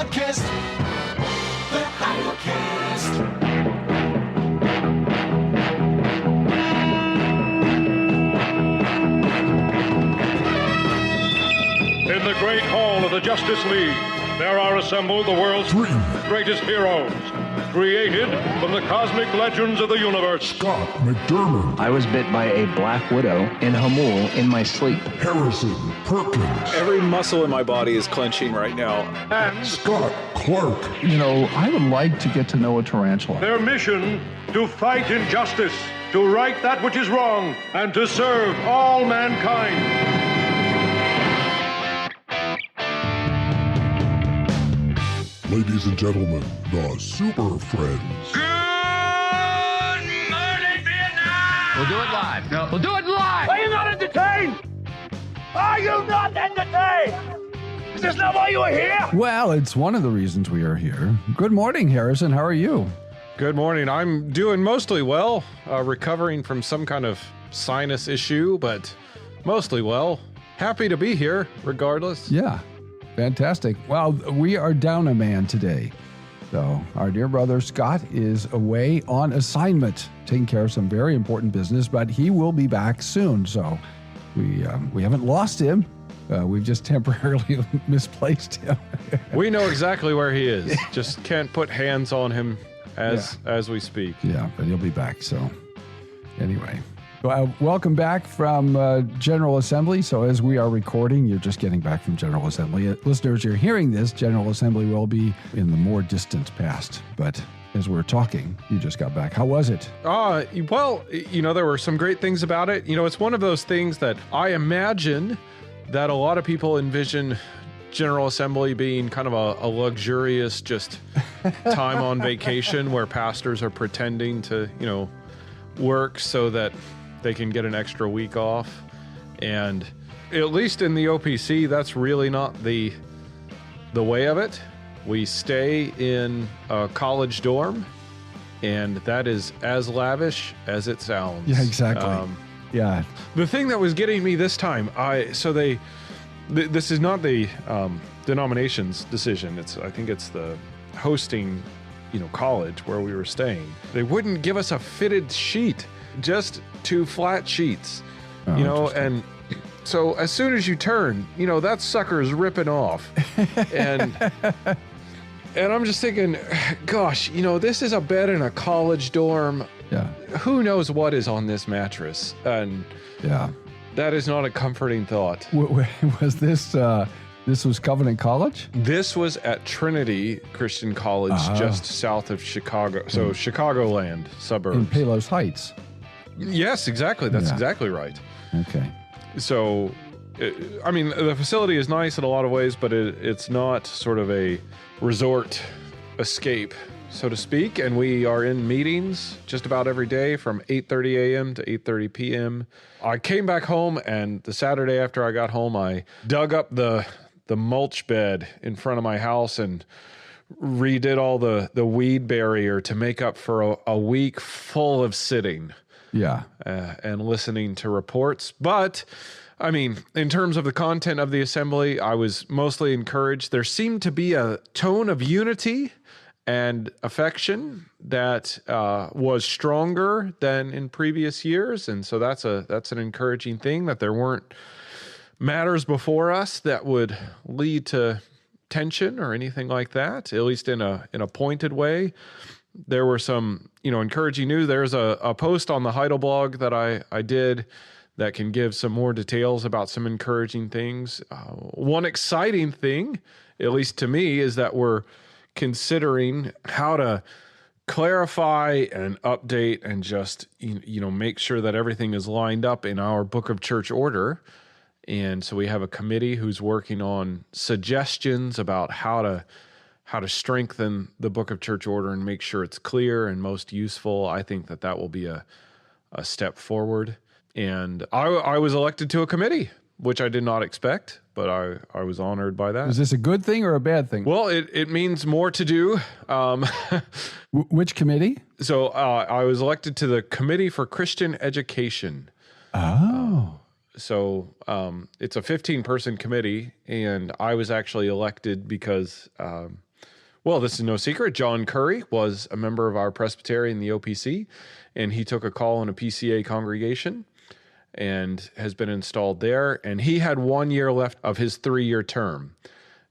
podcast. The Idlecast. In the great hall of the Justice League, there are assembled the world's greatest heroes, created from the cosmic legends of the universe. Scott McDermott. I was bit by a black widow in Hamul in my sleep. Harrison Perkins. Every muscle in my body is clenching right now. And Scott Clark. You know, I would like to get to know a tarantula. their mission to fight injustice, to right that which is wrong, and to serve all mankind. Ladies and gentlemen, the Super Friends. We'll do it live. No, we'll do it live. Are you not entertained? Are you not entertained? Is this not why you are here? Well, it's one of the reasons we are here. Good morning, Harrison. How are you? Good morning. I'm doing mostly well, recovering from some kind of sinus issue, but mostly well. Happy to be here, regardless. Yeah, fantastic. Well, we are down a man today. So our dear brother Scott is away on assignment, taking care of some very important business, but he will be back soon. So we haven't lost him. We've just temporarily misplaced him. We know exactly where he is. Just can't put hands on him as we speak. Yeah, but he'll be back. So anyway, welcome back from General Assembly. So as we are recording, you're just getting back from General Assembly. Listeners, you're hearing this. General Assembly will be in the more distant past. But as we're talking, you just got back. How was it? Well, you know, there were some great things about it. You know, it's one of those things that I imagine that a lot of people envision General Assembly being kind of a luxurious just time on vacation where pastors are pretending to, you know, work so that they can get an extra week off. And at least in the OPC, that's really not the way of it. We stay in a college dorm, and that is as lavish as it sounds. Yeah, exactly. Yeah. The thing that was getting me this time, this is not the denomination's decision. I think it's the hosting, you know, college where we were staying. They wouldn't give us a fitted sheet, just 2 flat sheets, you know, and so as soon as you turn, you know, that sucker is ripping off. And I'm just thinking, gosh, you know, this is a bed in a college dorm. Yeah. Who knows what is on this mattress? And Yeah. that is not a comforting thought. Was this was Covenant College? This was at Trinity Christian College, just south of Chicago. So Chicagoland suburbs. In Palos Heights. Yes, exactly. That's exactly right. Okay. So, I mean, the facility is nice in a lot of ways, but it's not sort of a resort escape, so to speak. And we are in meetings just about every day from 8:30 a.m. to 8:30 p.m. I came back home, and the Saturday after I got home, I dug up the mulch bed in front of my house and redid all the weed barrier to make up for a week full of sitting. Yeah. And listening to reports. But, I mean, in terms of the content of the assembly, I was mostly encouraged. There seemed to be a tone of unity and affection that was stronger than in previous years. And so that's an encouraging thing, that there weren't matters before us that would lead to tension or anything like that, at least in a pointed way. There were some, you know, encouraging news. There's a post on the Heidel blog that I did that can give some more details about some encouraging things. One exciting thing, at least to me, is that we're considering how to clarify and update and just, you know, make sure that everything is lined up in our Book of Church Order. And so we have a committee who's working on suggestions about how to strengthen the Book of Church Order and make sure it's clear and most useful. I think that will be a step forward. And I was elected to a committee, which I did not expect, but I was honored by that. Is this a good thing or a bad thing? Well, it means more to do. Which committee? So I was elected to the Committee for Christian Education. Oh. So it's a 15-person committee, and I was actually elected because Well, this is no secret. John Curry was a member of our Presbytery in the OPC, and he took a call in a PCA congregation and has been installed there. And he had 1 year left of his 3-year term.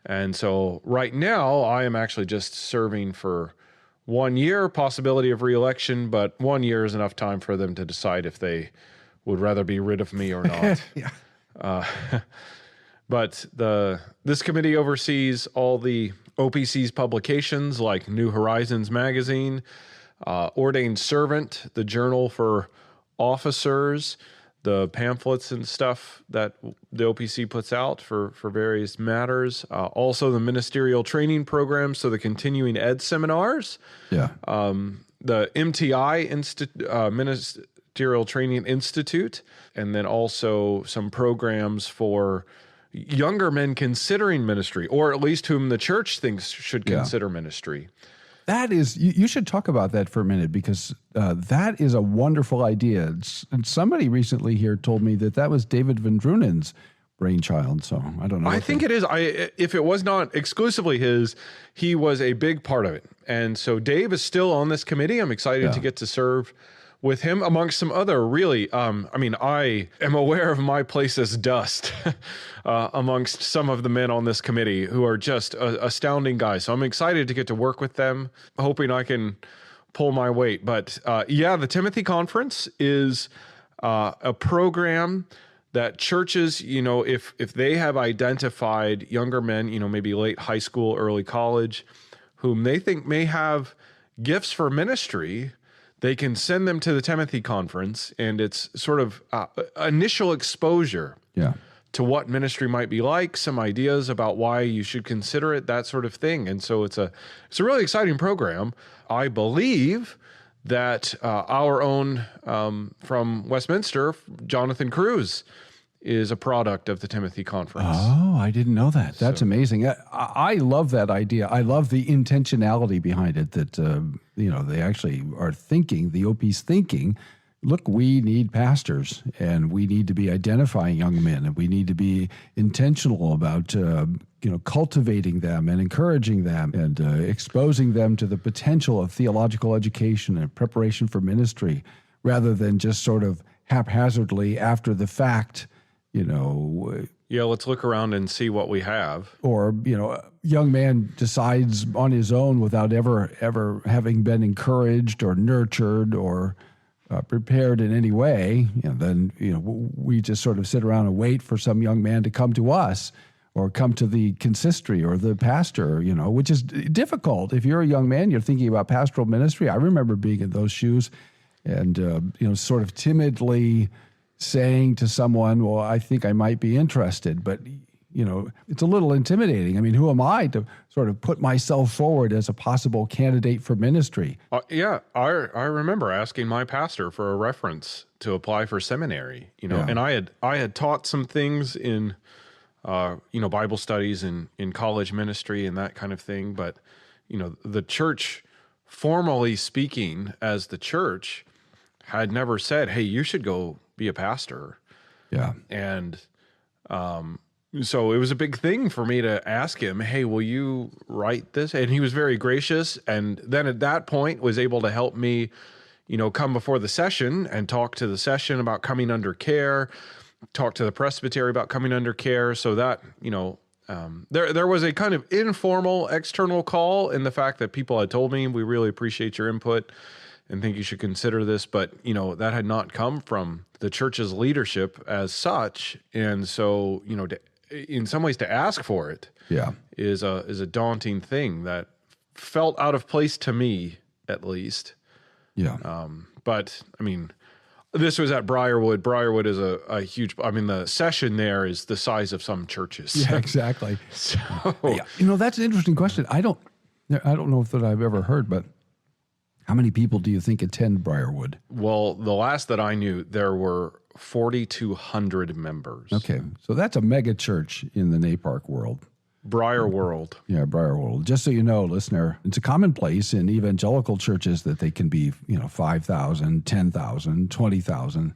And so right now, I am actually just serving for 1 year, possibility of reelection, but 1 year is enough time for them to decide if they would rather be rid of me or not. But this committee oversees all the OPC's publications like New Horizons magazine, Ordained Servant, the journal for officers, the pamphlets and stuff that the OPC puts out for various matters. Also the ministerial training programs, so the continuing ed seminars. Yeah. The MTI Ministerial Training Institute, and then also some programs for younger men considering ministry, or at least whom the church thinks should consider ministry. That is, you should talk about that for a minute, because that is a wonderful idea. And somebody recently here told me that was David Van Drunen's brainchild. So I don't know. I think it is. If it was not exclusively his, he was a big part of it. And so Dave is still on this committee. I'm excited to get to serve with him amongst some other really, I am aware of my place as dust amongst some of the men on this committee who are just astounding guys. So I'm excited to get to work with them, hoping I can pull my weight. But the Timothy Conference is a program that churches, if they have identified younger men, maybe late high school, early college, whom they think may have gifts for ministry, they can send them to the Timothy Conference, and it's sort of initial exposure to what ministry might be like, some ideas about why you should consider it, that sort of thing. And so it's a really exciting program. I believe that our own from Westminster, Jonathan Cruz, is a product of the Timothy Conference. Oh, I didn't know that. That's amazing. I love that idea. I love the intentionality behind it, that, they actually are thinking, the OP's thinking, look, we need pastors, and we need to be identifying young men, and we need to be intentional about, cultivating them and encouraging them and exposing them to the potential of theological education and preparation for ministry, rather than just sort of haphazardly after the fact, let's look around and see what we have. Or, a young man decides on his own without ever having been encouraged or nurtured or prepared in any way. Then we just sort of sit around and wait for some young man to come to us or come to the consistory or the pastor, which is difficult. If you're a young man, you're thinking about pastoral ministry. I remember being in those shoes and, sort of timidly saying to someone, well, I think I might be interested, but, it's a little intimidating. I mean, who am I to sort of put myself forward as a possible candidate for ministry? I remember asking my pastor for a reference to apply for seminary, and I had taught some things in, Bible studies and in college ministry and that kind of thing. But, the church, formally speaking as the church, had never said, hey, you should go be a pastor. Yeah. And so it was a big thing for me to ask him, hey, will you write this? And he was very gracious. And then at that point was able to help me, come before the session and talk to the session about coming under care, talk to the presbytery about coming under care. So that, there was a kind of informal external call in the fact that people had told me, we really appreciate your input and think you should consider this. But, that had not come from the church's leadership as such. And so, in some ways to ask for it is a daunting thing that felt out of place to me, at least. Yeah. But, this was at Briarwood. Briarwood is a huge, the session there is the size of some churches. Yeah, exactly. So, that's an interesting question. I don't know if that I've ever heard, but how many people do you think attend Briarwood? Well, the last that I knew, there were 4,200 members. Okay, so that's a mega church in the NAPARC world. Briar World. Yeah, Briar World. Just so you know, listener, it's a commonplace in evangelical churches that they can be, 5,000, 10,000, 20,000.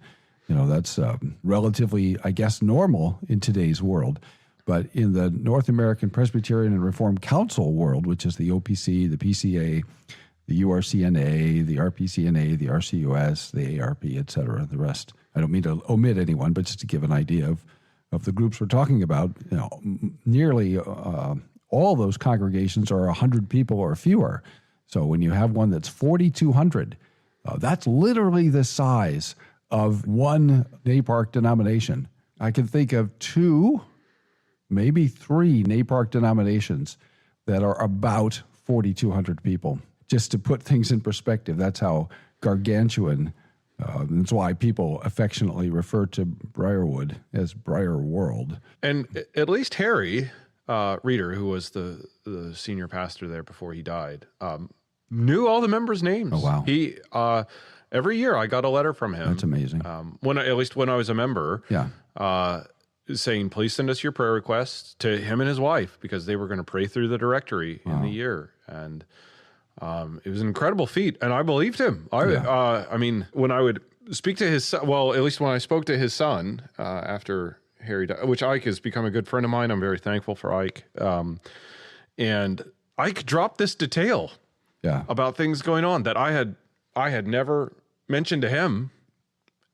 That's relatively, I guess, normal in today's world. But in the North American Presbyterian and Reformed Council world, which is the OPC, the PCA, the URCNA, the RPCNA, the RCUS, the ARP, et cetera, the rest. I don't mean to omit anyone, but just to give an idea of the groups we're talking about, nearly all those congregations are 100 people or fewer. So when you have one that's 4,200, that's literally the size of one NAPARC denomination. I can think of 2, maybe 3 NAPARC denominations that are about 4,200 people. Just to put things in perspective, that's how gargantuan. That's why people affectionately refer to Briarwood as Briar World. And at least Harry Reeder, who was the senior pastor there before he died, knew all the members' names. Oh, wow. He every year I got a letter from him. That's amazing. At least when I was a member. Yeah. Saying, please send us your prayer requests to him and his wife, because they were going to pray through the directory in the year. And it was an incredible feat, and I believed him. I mean, when I would speak to his son, well, at least when I spoke to his son after Harry died, which Ike has become a good friend of mine. I'm very thankful for Ike. And Ike dropped this detail about things going on that I had never mentioned to him.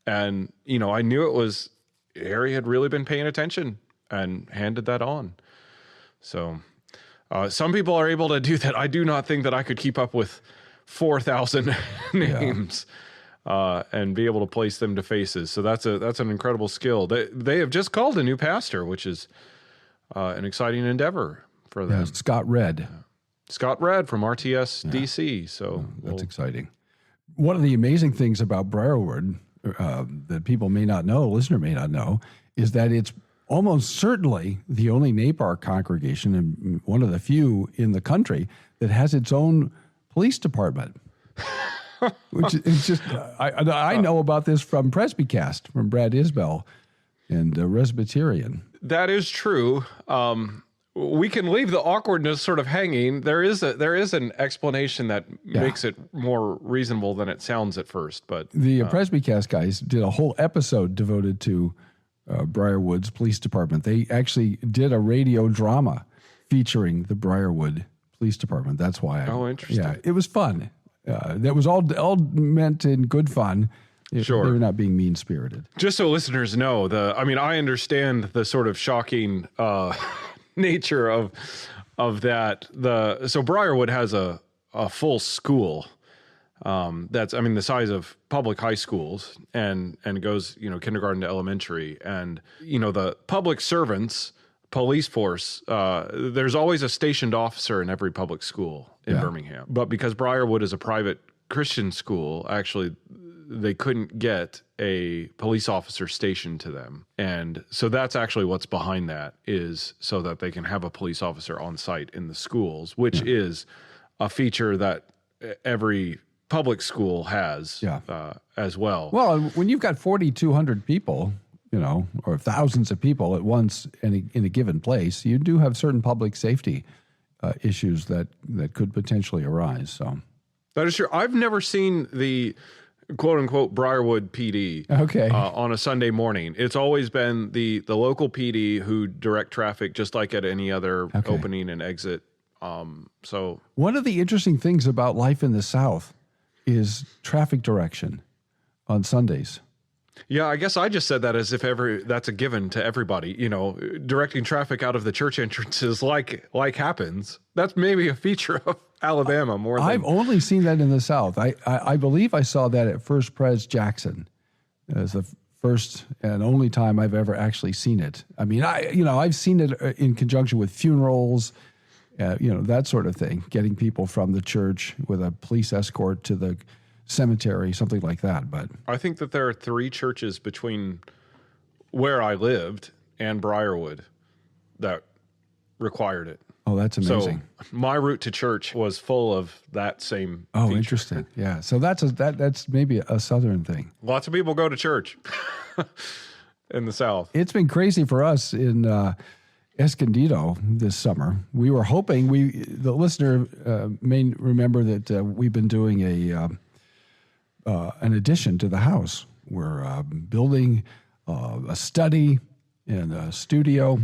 And, I knew it was Harry had really been paying attention and handed that on. So some people are able to do that. I do not think that I could keep up with 4,000 names and be able to place them to faces. So that's an incredible skill. They have just called a new pastor, which is an exciting endeavor for them. Scott Redd. Scott Redd from RTS DC. So that's exciting. One of the amazing things about Briarwood that people may not know, listener may not know, is that it's almost certainly the only NAPARC congregation and one of the few in the country that has its own police department. Which is just, I know about this from Presbycast, from Brad Isbell and Presbyterian. That is true. We can leave the awkwardness sort of hanging. There is an explanation that makes it more reasonable than it sounds at first. But the Presbycast guys did a whole episode devoted to Briarwood's police department. They actually did a radio drama featuring the Briarwood Police Department. That's why. Interesting. Yeah, it was fun. That was all meant in good fun. Sure. They were not being mean-spirited. Just so listeners know, I understand the sort of shocking nature of that. So Briarwood has a full school that's the size of public high schools and goes kindergarten to elementary, and the public servants police force, there's always a stationed officer in every public school in Birmingham. But because Briarwood is a private Christian school, actually they couldn't get a police officer stationed to them. And so that's actually what's behind that, is so that they can have a police officer on site in the schools, which is a feature that every public school has as well. Well, when you've got 4,200 people, or thousands of people at once in a given place, you do have certain public safety issues that could potentially arise. So that is true. I've never seen the quote-unquote Briarwood PD on a Sunday morning. It's always been the local PD who direct traffic just like at any other opening and exit. So one of the interesting things about life in the South is traffic direction on Sundays. Yeah, I guess I just said that as if that's a given to everybody. Directing traffic out of the church entrances like happens. That's maybe a feature of Alabama more than... I've only seen that in the South. I believe I saw that at First Pres Jackson as the first and only time I've ever actually seen it. I mean, I've seen it in conjunction with funerals, that sort of thing, getting people from the church with a police escort to the cemetery, something like that. But I think that there are 3 churches between where I lived and Briarwood that required it. Oh, that's amazing. So my route to church was full of that same feature. Interesting. Yeah. So that's maybe a Southern thing. Lots of people go to church in the South. It's been crazy for us in Escondido this summer. We were hoping the listener may remember that we've been doing an addition to the house. We're building a study and a studio.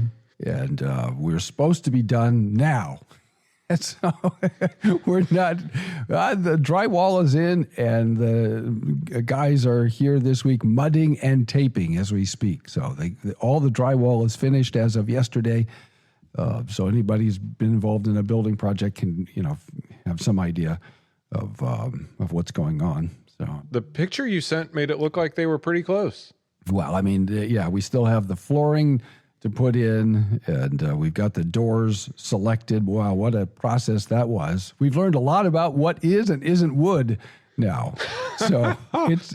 And we're supposed to be done now. And so we're not, the drywall is in and the guys are here this week mudding and taping as we speak. So all the drywall is finished as of yesterday. So anybody who's been involved in a building project can, have some idea of what's going on. So The picture you sent made it look like they were pretty close. well, I mean, we still have the flooring to put in, and we've got the doors selected. Wow, what a process that was. We've learned a lot about what is and isn't wood now. So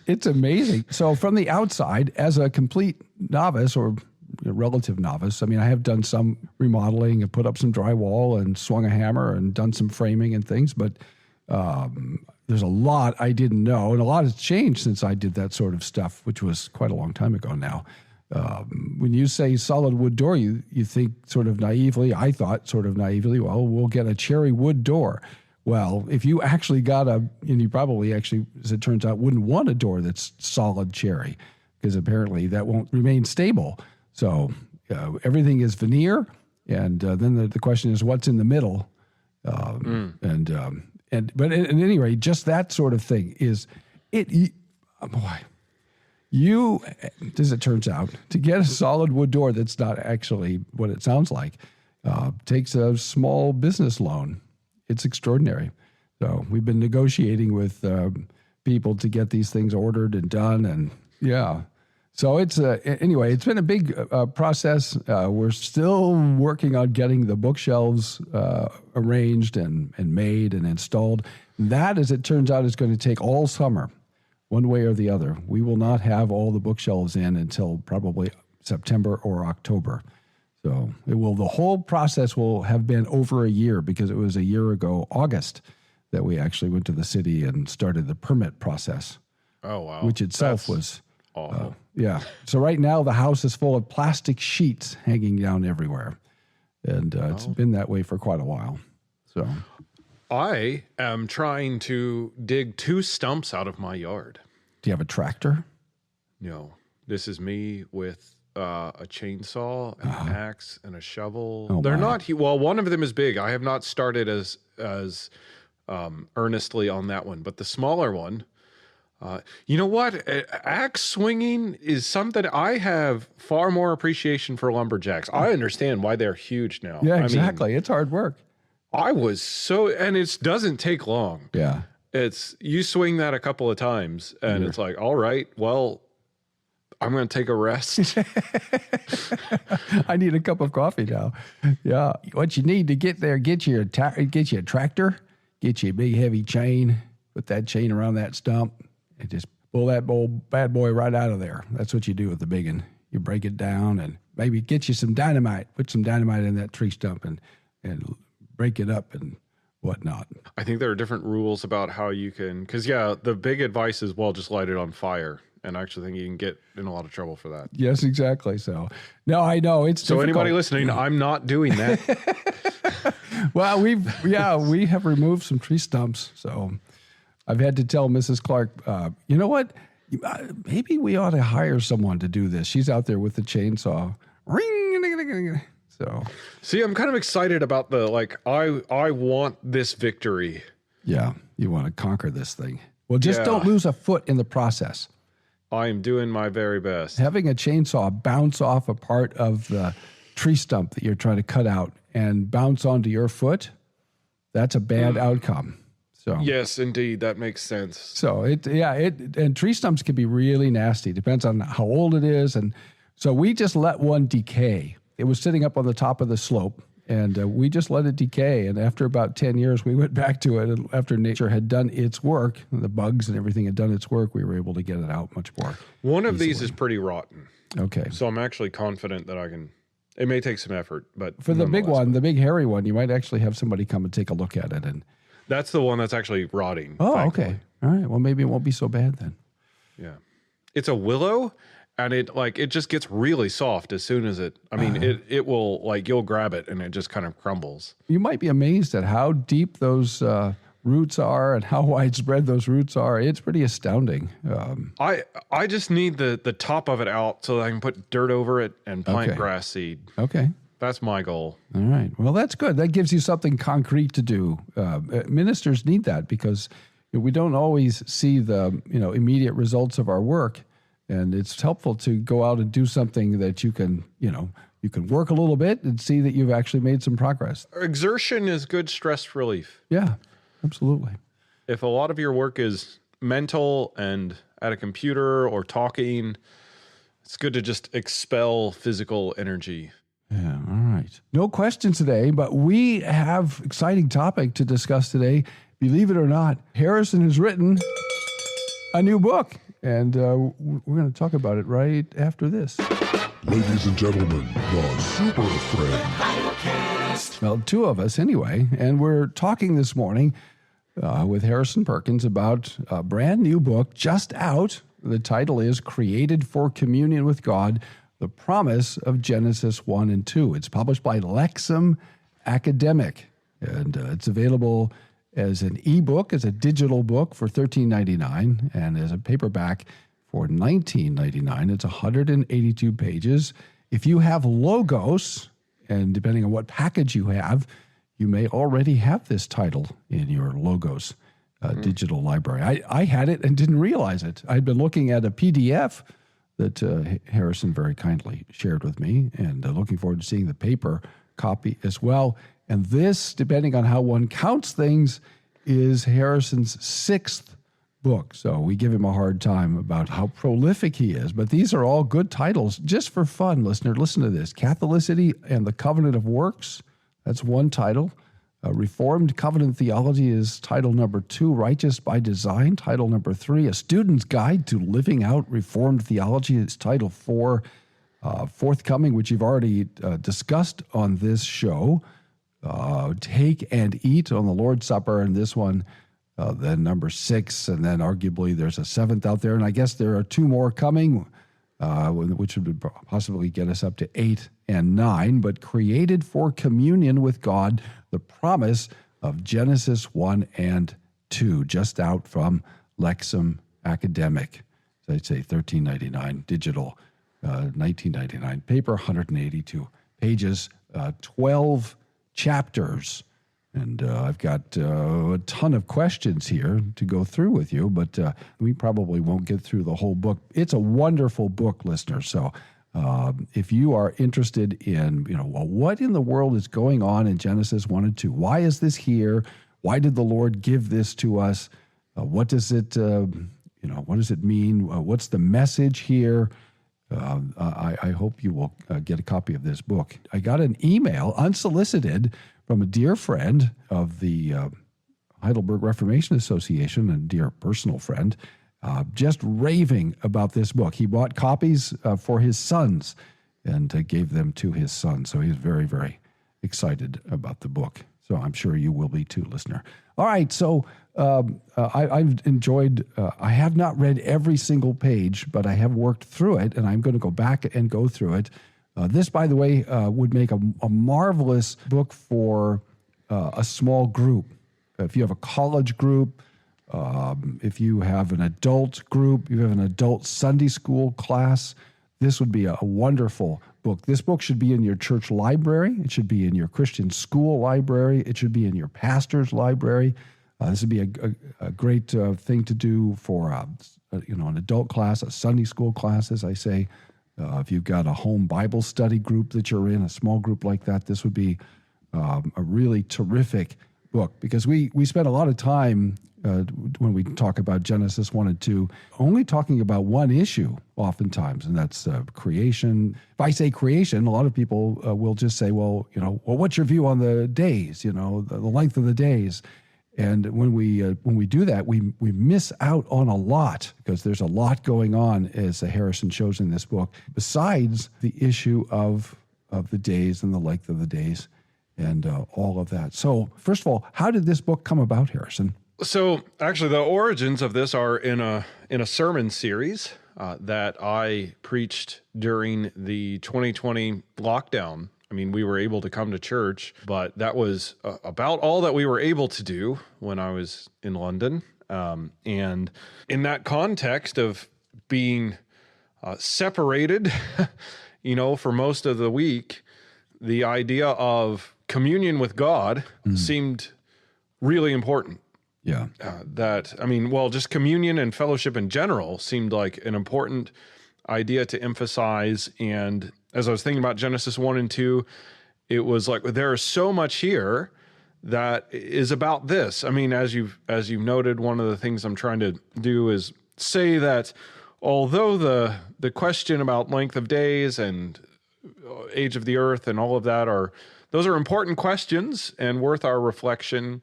it's amazing. So from the outside, as a complete novice or relative novice, I mean, I have done some remodeling and put up some drywall and swung a hammer and done some framing and things, but there's a lot I didn't know, and a lot has changed since I did that sort of stuff, which was quite a long time ago now. When you say solid wood door, you think sort of naively, I thought sort of naively, well, we'll get a cherry wood door. Well, if you actually got and you probably actually, as it turns out, wouldn't want a door that's solid cherry, because apparently that won't remain stable. So everything is veneer, and then the question is what's in the middle. But at any rate, just that sort of thing is it. Boy, as it turns out, to get a solid wood door that's not actually what it sounds like, takes a small business loan. It's extraordinary. So we've been negotiating with people to get these things ordered and done, and yeah. So it's anyway, it's been a big process. We're still working on getting the bookshelves arranged and made and installed. That, as it turns out, is going to take all summer, one way or the other. We will not have all the bookshelves in until probably September or October. So the whole process will have been over a year, because it was a year ago, August, that we actually went to the city and started the permit process. Oh, wow. Which itself was awful. Yeah. So right now the house is full of plastic sheets hanging down everywhere. And it's been that way for quite a while. So I am trying to dig 2 stumps out of my yard. do you have a tractor? No, this is me with a chainsaw and an axe and a shovel. Oh, They're my. not, well, one of them is big. I have not started as earnestly on that one, but the smaller one, you know what? Axe swinging is something I have far more appreciation for lumberjacks. I understand why they're huge now. Yeah, I mean, exactly. It's hard work. I was and it doesn't take long. Yeah. It's, you swing that a couple of times and it's like, all right, well, I'm going to take a rest. I need a cup of coffee now. Yeah. What you need to get there, get you a tractor, get you a big heavy chain, put that chain around that stump, and just pull that old bad boy right out of there. That's what you do with the big one. You break it down and maybe get you some dynamite, put some dynamite in that tree stump and break it up and whatnot. I think there are different rules about how you can, because the big advice is, well, just light it on fire. And I actually think you can get in a lot of trouble for that. Yes, exactly. So, no, I know it's so difficult. Anybody listening, I'm not doing that. Well, we have removed some tree stumps. So I've had to tell Mrs. Clark, you know what? Maybe we ought to hire someone to do this. She's out there with the chainsaw. Ring. So, see, I'm kind of excited about I want this victory. Yeah, you want to conquer this thing. Well, just don't lose a foot in the process. I am doing my very best. Having a chainsaw bounce off a part of the tree stump that you're trying to cut out and bounce onto your foot, that's a bad outcome. So yes, indeed, that makes sense. So and tree stumps can be really nasty. Depends on how old it is, and so we just let one decay. It was sitting up on the top of the slope, and we just let it decay. And after about 10 years, we went back to it. And after nature had done its work, the bugs and everything had done its work, we were able to get it out much more. One of these is pretty rotten. Okay. So I'm actually confident that I can. It may take some effort, but for the big one, the big hairy one, you might actually have somebody come and take a look at it. And that's the one that's actually rotting. Oh, thankfully. okay. All right. Well, maybe it won't be so bad then. Yeah. It's a willow. And it just gets really soft as soon as it will, you'll grab it and it just kind of crumbles. You might be amazed at how deep those roots are and how widespread those roots are. It's pretty astounding. I just need the top of it out so that I can put dirt over it and plant grass seed. Okay. That's my goal. All right. Well, that's good. That gives you something concrete to do. Ministers need that because we don't always see the immediate results of our work, and it's helpful to go out and do something that you can work a little bit and see that you've actually made some progress. Exertion is good stress relief. Yeah, absolutely. If a lot of your work is mental and at a computer or talking, it's good to just expel physical energy. Yeah, all right. No questions today, but we have exciting topic to discuss today. Believe it or not, Harrison has written a new book, and we're going to talk about it right after this. Ladies and gentlemen, the Super Friends. Well, two of us anyway, and we're talking this morning with Harrison Perkins about a brand new book just out. The title is Created for Communion with God, The Promise of Genesis 1 and 2. It's published by Lexham Academic, and it's available as an ebook, as a digital book for $13.99, and as a paperback for $19.99. It's 182 pages. If you have Logos, and depending on what package you have, you may already have this title in your Logos digital library. I had it and didn't realize it. I'd been looking at a PDF that Harrison very kindly shared with me, and looking forward to seeing the paper copy as well. And this, depending on how one counts things, is Harrison's sixth book. So we give him a hard time about how prolific he is. But these are all good titles just for fun, listener. Listen to this. Catholicity and the Covenant of Works. That's one title. Reformed Covenant Theology is title number 2. Righteous by Design, title number 3. A Student's Guide to Living Out Reformed Theology is title 4. Forthcoming, which you've already discussed on this show. Take and Eat on the Lord's Supper, and this one, then number 6, and then arguably there's a 7th out there, and I guess there are 2 more coming, which would possibly get us up to 8 and 9, but Created for Communion with God, The Promise of Genesis 1 and 2, just out from Lexham Academic. So I'd say $13.99 digital, $19.99 paper, 182 pages, 12 chapters. And I've got a ton of questions here to go through with you, but we probably won't get through the whole book. It's a wonderful book, listener. So if you are interested in, well, what in the world is going on in Genesis 1 and 2? Why is this here? Why did the Lord give this to us? What does it, what does it mean? What's the message here? I hope you will get a copy of this book. I got an email, unsolicited, from a dear friend of the Heidelberg Reformation Association and dear personal friend, just raving about this book. He bought copies for his sons and gave them to his son. So he's very, very excited about the book. So I'm sure you will be too, listener. All right, so I've enjoyed, I have not read every single page, but I have worked through it, and I'm going to go back and go through it. This, by the way, would make a marvelous book for a small group. If you have a college group, if you have an adult group, you have an adult Sunday school class, this would be a wonderful book. This book should be in your church library. It should be in your Christian school library. It should be in your pastor's library. This would be a great thing to do for an adult class, a Sunday school class, as I say. If you've got a home Bible study group that you're in, a small group like that, this would be a really terrific book, because we spend a lot of time when we talk about Genesis 1 and 2, only talking about one issue oftentimes, and that's creation. If I say creation, a lot of people will just say, well, what's your view on the days, the length of the days? And when we do that, we miss out on a lot, because there's a lot going on, as Harrison shows in this book, besides the issue of the days and the length of the days and all of that. So first of all, how did this book come about, Harrison? So actually, the origins of this are in a sermon series that I preached during the 2020 lockdown. I mean, we were able to come to church, but that was about all that we were able to do when I was in London. And in that context of being separated, for most of the week, the idea of communion with God seemed really important. Yeah. Just communion and fellowship in general seemed like an important idea to emphasize. And as I was thinking about Genesis 1 and 2, it was like, there is so much here that is about this. I mean, as you've noted, one of the things I'm trying to do is say that although the question about length of days and age of the earth and all of that those are important questions and worth our reflection,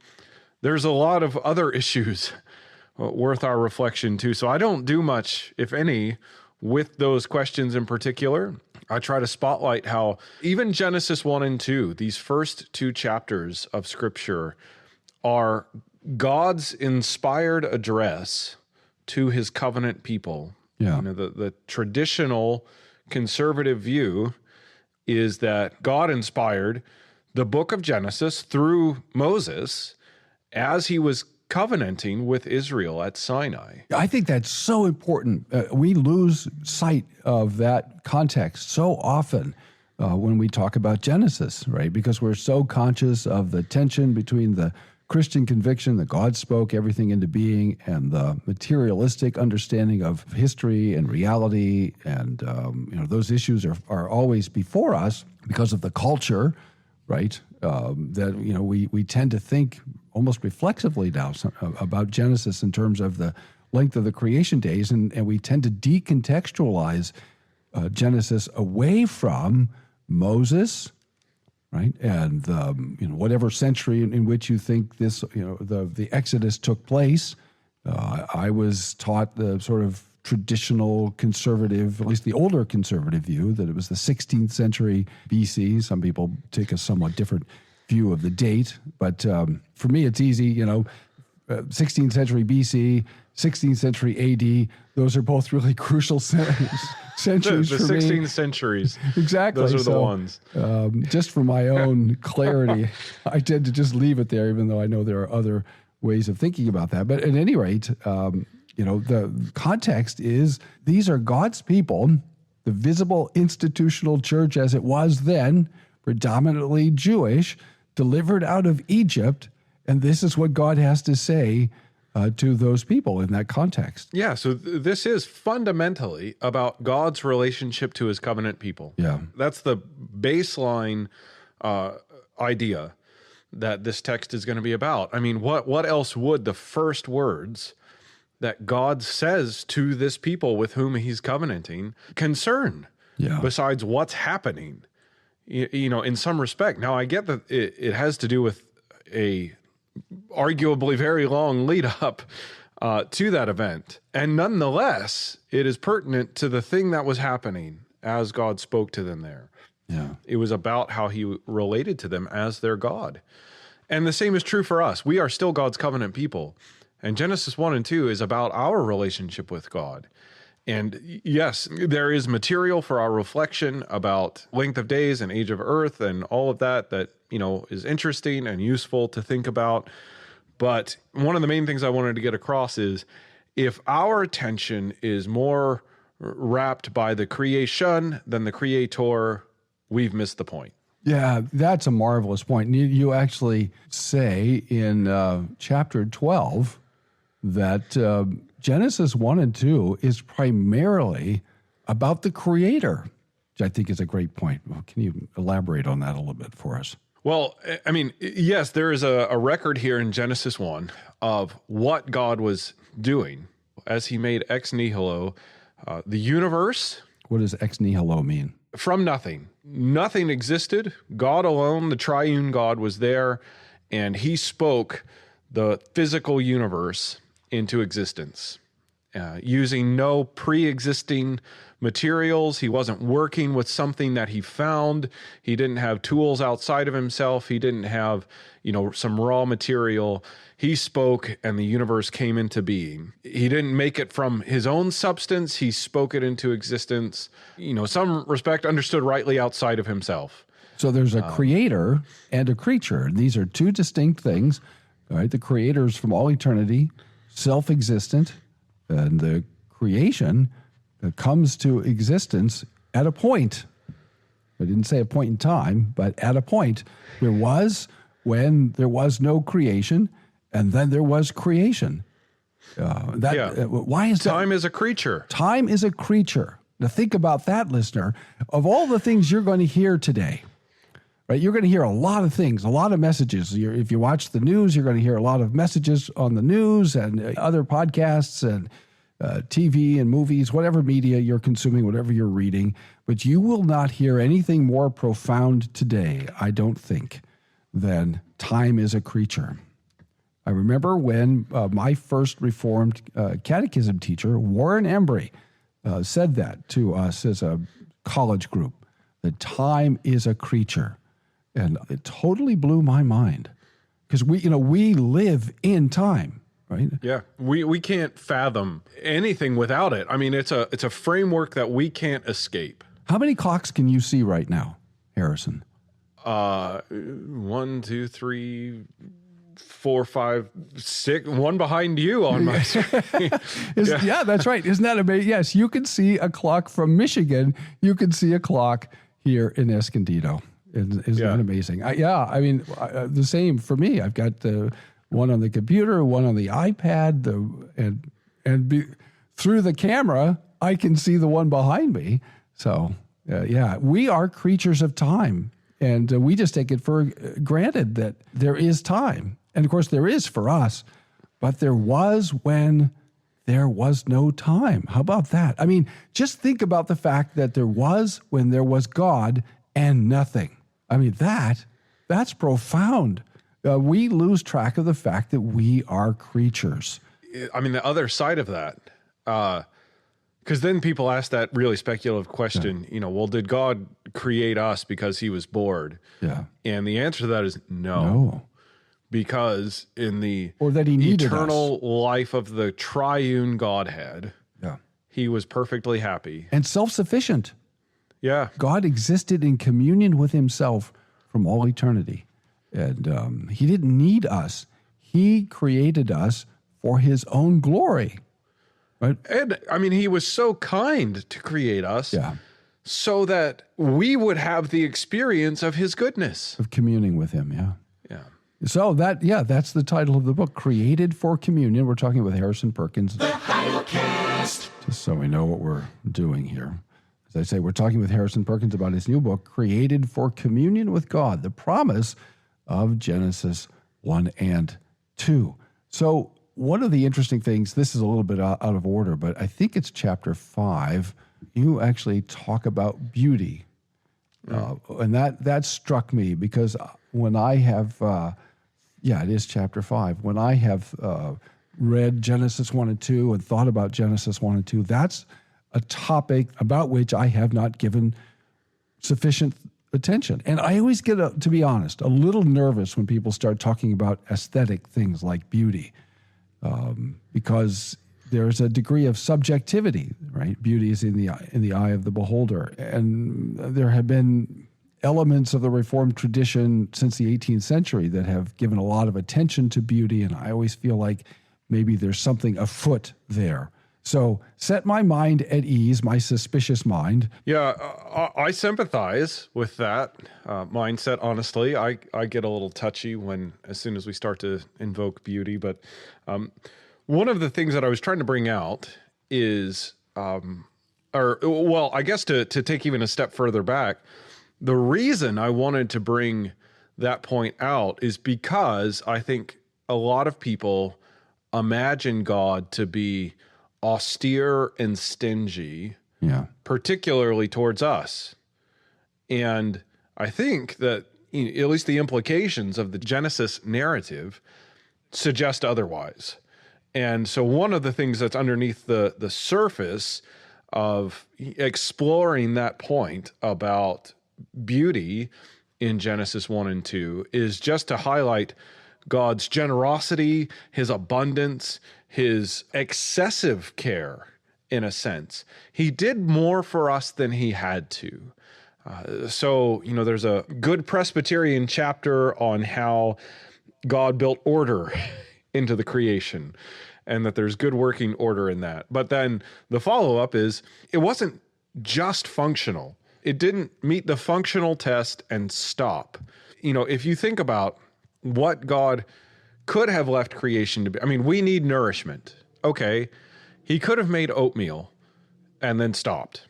there's a lot of other issues worth our reflection too. So I don't do much, if any, with those questions in particular. I try to spotlight how even Genesis 1 and 2, these first 2 chapters of Scripture, are God's inspired address to his covenant people. Yeah. You know, the traditional conservative view is that God inspired the book of Genesis through Moses as he was covenanting with Israel at Sinai. I think that's so important. We lose sight of that context so often when we talk about Genesis, right? Because we're so conscious of the tension between the Christian conviction that God spoke everything into being and the materialistic understanding of history and reality. And, those issues are always before us because of the culture, right? We tend to think almost reflexively now about Genesis in terms of the length of the creation days, and we tend to decontextualize Genesis away from Moses, right? And whatever century in which you think this, the Exodus took place. I was taught the sort of traditional conservative, at least the older conservative view, that it was the 16th century BC. Some people take a somewhat different view of the date, but for me, it's easy. 16th century BC, 16th century AD. Those are both really crucial centuries the for me. 16th centuries. Exactly. Those are the ones. Just for my own clarity, I tend to just leave it there, even though I know there are other ways of thinking about that. But at any rate, the context is these are God's people, the visible institutional church as it was then, predominantly Jewish, delivered out of Egypt. And this is what God has to say to those people in that context. Yeah, so this is fundamentally about God's relationship to his covenant people. Yeah. That's the baseline idea that this text is going to be about. I mean, what else would the first words that God says to this people with whom he's covenanting concern besides what's happening, in some respect? Now, I get that it has to do with a arguably very long lead up to that event. And nonetheless, it is pertinent to the thing that was happening as God spoke to them there. Yeah. It was about how he related to them as their God. And the same is true for us. We are still God's covenant people. And Genesis 1 and 2 is about our relationship with God. And yes, there is material for our reflection about length of days and age of earth and all of that is interesting and useful to think about. But one of the main things I wanted to get across is if our attention is more wrapped by the creation than the creator, we've missed the point. Yeah, that's a marvelous point. You actually say in chapter 12 that Genesis 1 and 2 is primarily about the creator, which I think is a great point. Well, can you elaborate on that a little bit for us? Well, I mean, yes, there is a record here in Genesis 1 of what God was doing as he made ex nihilo the universe. What does ex nihilo mean? From nothing. Nothing existed. God alone, the triune God, was there, and he spoke the physical universe into existence using no pre-existing materials. He wasn't working with something that he found. He didn't have tools outside of himself. He didn't have, some raw material. He spoke and the universe came into being. He didn't make it from his own substance. He spoke it into existence. Some respect understood rightly outside of himself. So there's a creator and a creature. These are two distinct things. All right, the creator is from all eternity, self-existent, and the creation comes to existence at a point. I didn't say a point in time, but at a point, there was when there was no creation, and then there was creation. Why is that? Time is a creature. Time is a creature. Now think about that, listener. Of all the things you're going to hear today, right? You're going to hear a lot of things, a lot of messages. If you watch the news, you're going to hear a lot of messages on the news and other podcasts and TV and movies, whatever media you're consuming, whatever you're reading. But you will not hear anything more profound today, I don't think, than time is a creature. I remember when my first Reformed catechism teacher, Warren Embry, said that to us as a college group, that time is a creature. And it totally blew my mind because we live in time, right? Yeah, we can't fathom anything without it. I mean, it's a framework that we can't escape. How many clocks can you see right now, Harrison? 1, 2, 3, 4, 5, 6. One behind you on my screen. Yeah, that's right. Isn't that amazing? Yes, you can see a clock from Michigan. You can see a clock here in Escondido. Isn't that amazing? The same for me. I've got the one on the computer, one on the iPad, through the camera, I can see the one behind me. So, we are creatures of time, and we just take it for granted that there is time. And of course, there is for us, but there was when there was no time. How about that? I mean, just think about the fact that there was when there was God and nothing. I mean, that's profound. We lose track of the fact that we are creatures. I mean, the other side of that, because then people ask that really speculative question, well, did God create us because he was bored? Yeah. And the answer to that is no. Because in the eternal life of the triune Godhead, he was perfectly happy. And self-sufficient. Yeah. God existed in communion with himself from all eternity. And he didn't need us. He created us for his own glory. Right? And I mean, he was so kind to create us so that we would have the experience of his goodness. Of communing with him, yeah. So that's the title of the book, Created for Communion. We're talking with Harrison Perkins. The Hylocast. Just so we know what we're doing here. As I say, we're talking with Harrison Perkins about his new book, Created for Communion with God, the promise of Genesis 1 and 2. So one of the interesting things, this is a little bit out of order, but I think it's chapter 5. You actually talk about beauty. And that struck me because when I have, it is chapter 5. When I have read Genesis 1 and 2 and thought about Genesis 1 and 2, that's a topic about which I have not given sufficient attention. And I always get, to be honest, a little nervous when people start talking about aesthetic things like beauty, because there's a degree of subjectivity, right? Beauty is in the eye of the beholder. And there have been elements of the Reformed tradition since the 18th century that have given a lot of attention to beauty, and I always feel like maybe there's something afoot there. So set my mind at ease, my suspicious mind. Yeah, I sympathize with that mindset, honestly. I get a little touchy as soon as we start to invoke beauty. But one of the things that I was trying to bring out is, I guess to take even a step further back, the reason I wanted to bring that point out is because I think a lot of people imagine God to be austere and stingy, particularly towards us. And I think that at least the implications of the Genesis narrative suggest otherwise. And so one of the things that's underneath the surface of exploring that point about beauty in Genesis 1 and 2 is just to highlight God's generosity, his abundance, his excessive care, in a sense. He did more for us than he had to. So there's a good Presbyterian chapter on how God built order into the creation and that there's good working order in that. But then the follow-up is it wasn't just functional. It didn't meet the functional test and stop. If you think about what God could have left creation to be, I mean, we need nourishment. Okay. He could have made oatmeal and then stopped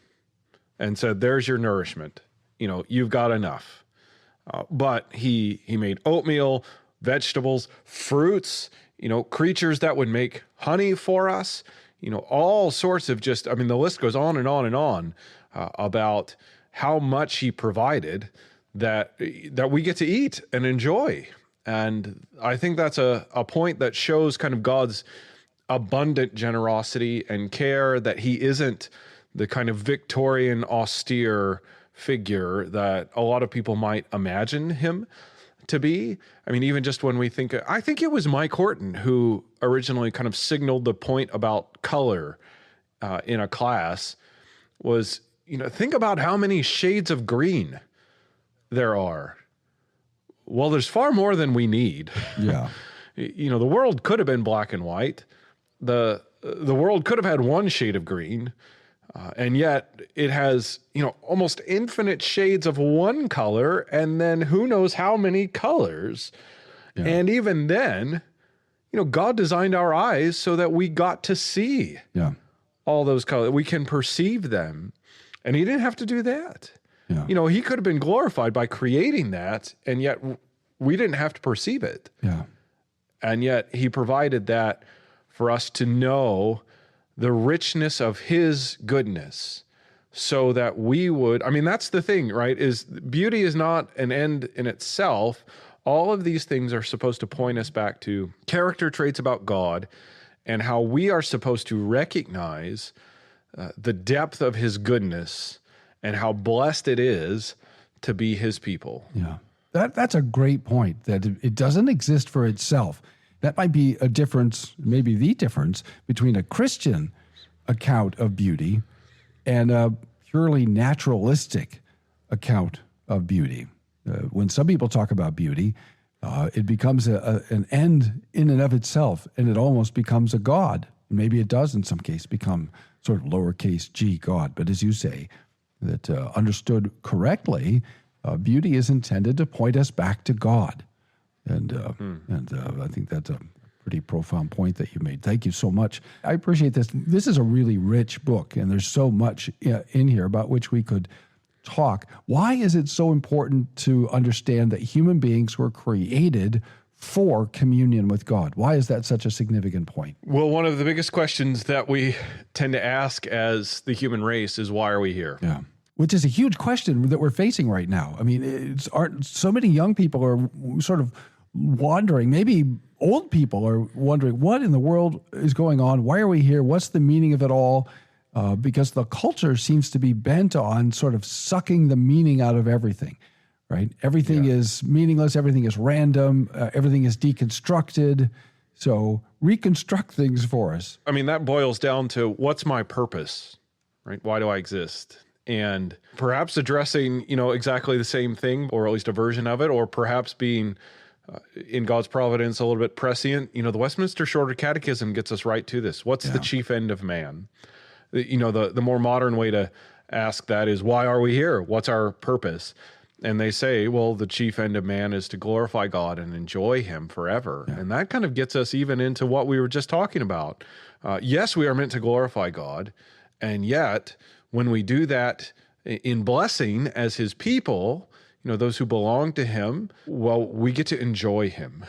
and said, there's your nourishment. You've got enough. But he made oatmeal, vegetables, fruits, creatures that would make honey for us, all sorts of the list goes on and on and on about how much he provided that we get to eat and enjoy. And I think that's a point that shows kind of God's abundant generosity and care, that he isn't the kind of Victorian austere figure that a lot of people might imagine him to be. I mean, even just when we think, I think it was Mike Horton who originally kind of signaled the point about color in a class was, think about how many shades of green there are. Well, there's far more than we need. Yeah. The world could have been black and white. The world could have had one shade of green. And yet it has, almost infinite shades of one color, and then who knows how many colors. Yeah. And even then, God designed our eyes so that we got to see all those colors. We can perceive them. And he didn't have to do that. Yeah. He could have been glorified by creating that, and yet we didn't have to perceive it. Yeah. And yet he provided that for us to know the richness of his goodness, so that we would, that's the thing, right? Is beauty is not an end in itself. All of these things are supposed to point us back to character traits about God and how we are supposed to recognize the depth of his goodness and how blessed it is to be his people. Yeah. That's a great point, that it doesn't exist for itself. That might be a difference, maybe the difference, between a Christian account of beauty and a purely naturalistic account of beauty. When some people talk about beauty, it becomes an end in and of itself, and it almost becomes a god. Maybe it does in some case become sort of lowercase g God. But as you say, that understood correctly, beauty is intended to point us back to God. And I think that's a pretty profound point that you made. Thank you so much. I appreciate this. This is a really rich book, and there's so much in here about which we could talk. Why is it so important to understand that human beings were created for communion with God? Why is that such a significant point? Well, one of the biggest questions that we tend to ask as the human race is, why are we here? Yeah. Which is a huge question that we're facing right now. I mean, so many young people are sort of wondering, maybe old people are wondering, what in the world is going on? Why are we here? What's the meaning of it all? Because the culture seems to be bent on sort of sucking the meaning out of everything, right? Everything is meaningless. Everything is random. Everything is deconstructed. So reconstruct things for us. I mean, that boils down to, what's my purpose, right? Why do I exist? And perhaps addressing, exactly the same thing, or at least a version of it, or perhaps being in God's providence a little bit prescient. The Westminster Shorter Catechism gets us right to this. What's the chief end of man? The more modern way to ask that is, why are we here? What's our purpose? And they say, well, the chief end of man is to glorify God and enjoy him forever. Yeah. And that kind of gets us even into what we were just talking about. Yes, we are meant to glorify God. And yet, when we do that in blessing as his people, those who belong to him, well, we get to enjoy him.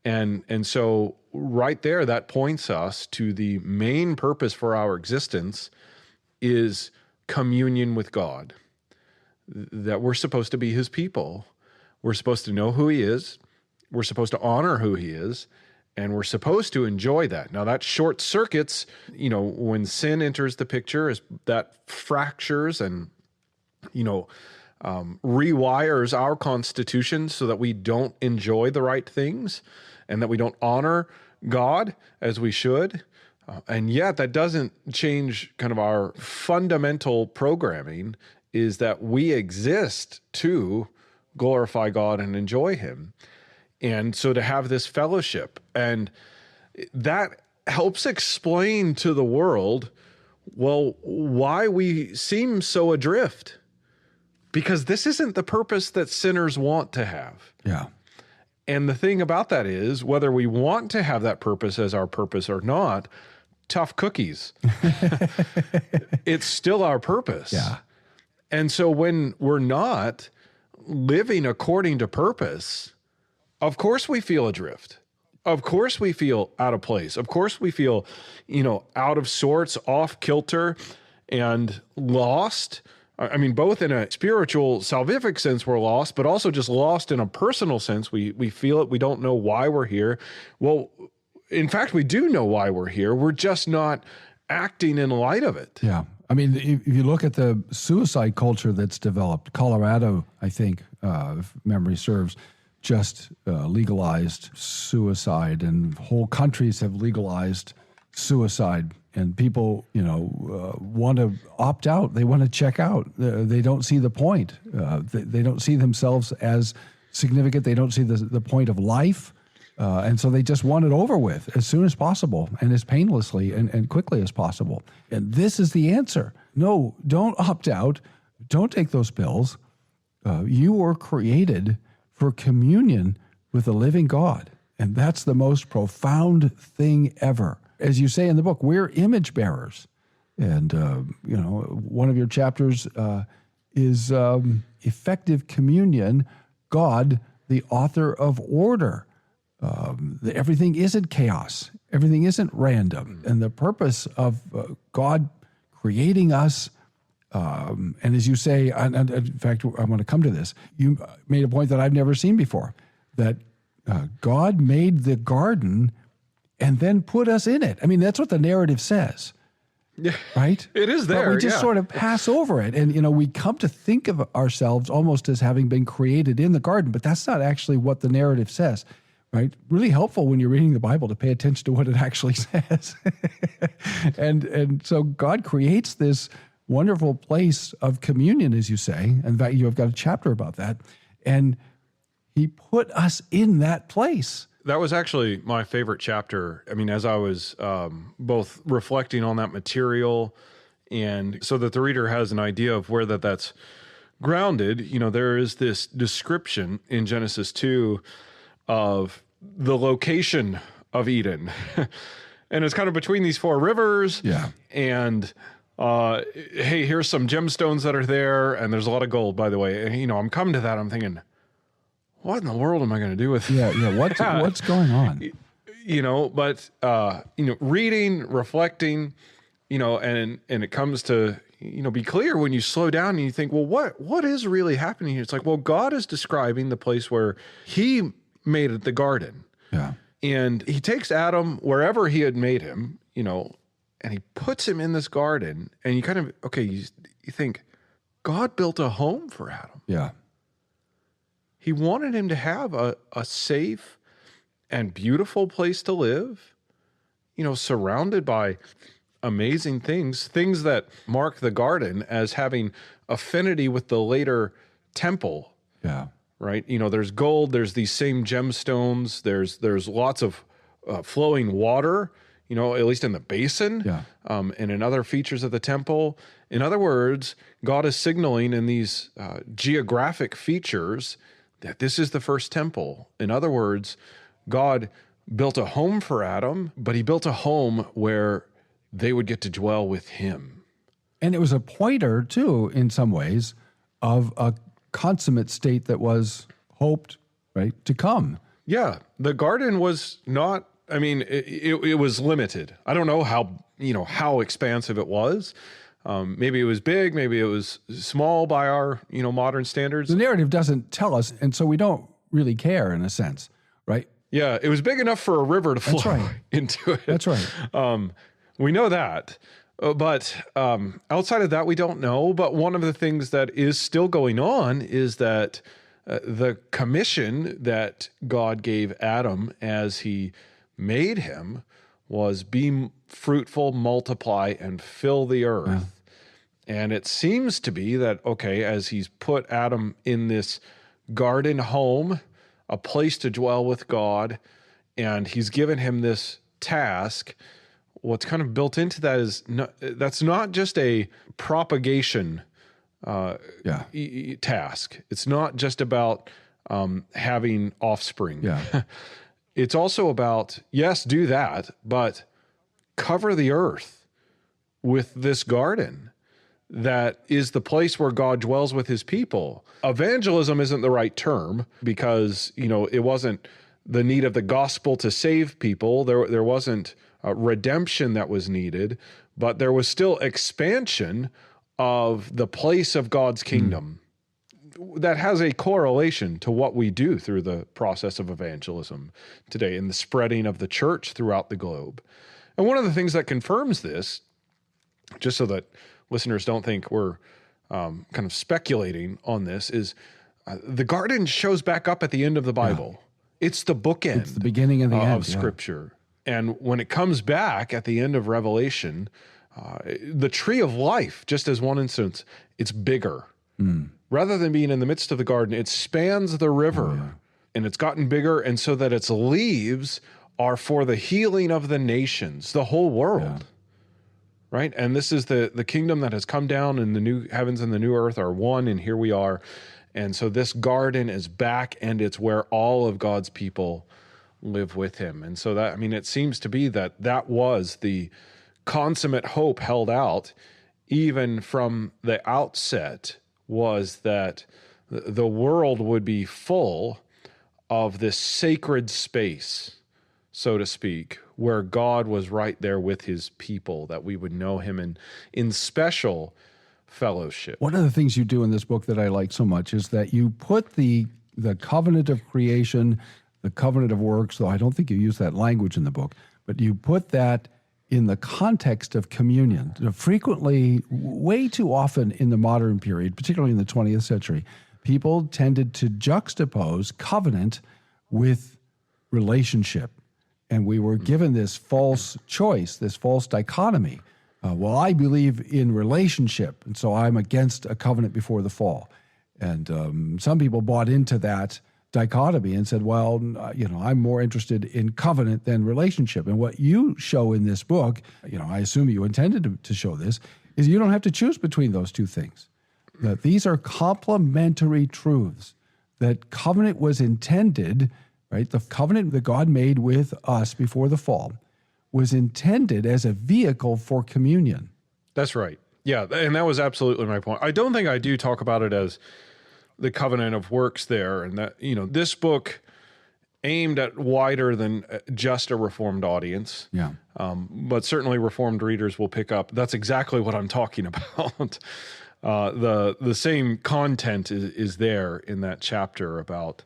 And so right there, that points us to the main purpose for our existence is communion with God, that we're supposed to be his people. We're supposed to know who he is. We're supposed to honor who he is. And we're supposed to enjoy that. Now, that short circuits, when sin enters the picture, is that fractures and, rewires our constitution so that we don't enjoy the right things and that we don't honor God as we should. And yet that doesn't change kind of our fundamental programming, is that we exist to glorify God and enjoy him. And so to have this fellowship, and that helps explain to the world, well, why we seem so adrift because this isn't the purpose that sinners want to have. Yeah. And the thing about that is, whether we want to have that purpose as our purpose or not, tough cookies. It's still our purpose. Yeah. And so when we're not living according to purpose, of course we feel adrift. Of course we feel out of place. Of course we feel, out of sorts, off kilter, and lost. I mean, both in a spiritual, salvific sense, we're lost, but also just lost in a personal sense. We feel it. We don't know why we're here. Well, in fact, we do know why we're here. We're just not acting in light of it. Yeah. I mean, if you look at the suicide culture that's developed, Colorado, I think, if memory serves, just legalized suicide, and whole countries have legalized suicide. And people, want to opt out. They want to check out. They don't see the point. They don't see themselves as significant. They don't see the point of life. And so they just want it over with as soon as possible and as painlessly and quickly as possible. And this is the answer. No, don't opt out. Don't take those pills. You were created for communion with the living God. And that's the most profound thing ever. As you say in the book, we're image bearers. And, one of your chapters is effective communion, God, the author of order. Everything isn't chaos. Everything isn't random. And the purpose of God creating us, and as you say, and in fact, I want to come to this, you made a point that I've never seen before, that God made the garden and then put us in it. I mean, that's what the narrative says. Yeah, right? It is there. But we just sort of pass over it. And, we come to think of ourselves almost as having been created in the garden, but that's not actually what the narrative says, right? Really helpful when you're reading the Bible to pay attention to what it actually says. And so God creates this wonderful place of communion, as you say. In fact, you have got a chapter about that. And he put us in that place. That was actually my favorite chapter. I mean, as I was both reflecting on that material and so that the reader has an idea of where that's grounded, there is this description in Genesis 2 of the location of Eden. And it's kind of between these four rivers. Yeah. And hey, here's some gemstones that are there. And there's a lot of gold, by the way. And, I'm coming to that. I'm thinking, what in the world am I going to do with Yeah. What's going on? But reading, reflecting, and it comes to, be clear when you slow down and you think, well, what is really happening here? It's like, well, God is describing the place where he made it the garden. Yeah. And he takes Adam wherever he had made him, and he puts him in this garden, and you kind of, you think God built a home for Adam. Yeah. He wanted him to have a safe and beautiful place to live, surrounded by amazing things that mark the garden as having affinity with the later temple. Yeah. Right? There's gold, there's these same gemstones, there's lots of flowing water, at least in the basin, and in other features of the temple. In other words, God is signaling in these geographic features that this is the first temple. In other words, God built a home for Adam, but he built a home where they would get to dwell with him. And it was a pointer, too, in some ways, of a consummate state that was hoped, right, to come. Yeah, the garden was not, it was limited. I don't know how expansive it was. Maybe it was big, maybe it was small by our, modern standards. The narrative doesn't tell us, and so we don't really care in a sense, right? Yeah, it was big enough for a river to flow into it. That's right. We know that. But outside of that, we don't know. But one of the things that is still going on is that the commission that God gave Adam as he made him was be fruitful, multiply, and fill the earth. Yeah. And it seems to be that, as he's put Adam in this garden home, a place to dwell with God, and he's given him this task, what's kind of built into that is that's not just a propagation task. It's not just about having offspring. Yeah. It's also about, yes, do that, but cover the earth with this garden that is the place where God dwells with his people. Evangelism isn't the right term because, it wasn't the need of the gospel to save people. There wasn't redemption that was needed, but there was still expansion of the place of God's kingdom. That has a correlation to what we do through the process of evangelism today in the spreading of the church throughout the globe. And one of the things that confirms this, just so that listeners don't think we're kind of speculating on this, is the garden shows back up at the end of the Bible. Yeah. It's the bookend. It's the beginning and the end of Scripture. And when it comes back at the end of Revelation, the tree of life, just as one instance, it's bigger. Rather than being in the midst of the garden, it spans the river and it's gotten bigger, and so that its leaves are for the healing of the nations, the whole world. Right? And this is the kingdom that has come down, and the new heavens and the new earth are one, and here we are. And so this garden is back, and it's where all of God's people live with him. And so that, it seems to be that was the consummate hope held out even from the outset, was that the world would be full of this sacred space, so to speak, where God was right there with his people, that we would know him in special fellowship. One of the things you do in this book that I like so much is that you put the covenant of creation, the covenant of works, though I don't think you use that language in the book, but you put that in the context of communion. Frequently, way too often in the modern period, particularly in the 20th century, people tended to juxtapose covenant with relationship. And we were given this false choice, this false dichotomy. Well, I believe in relationship, and so I'm against a covenant before the fall. And some people bought into that dichotomy and said, well, I'm more interested in covenant than relationship. And what you show in this book, I assume you intended to show this, is you don't have to choose between those two things. That these are complementary truths, that covenant was intended, right? The covenant that God made with us before the fall was intended as a vehicle for communion. That's right. Yeah, and that was absolutely my point. I don't think I do talk about it as the covenant of works there, and that, this book aimed at wider than just a Reformed audience. Yeah. But certainly Reformed readers will pick up. That's exactly what I'm talking about. The same content is there in that chapter about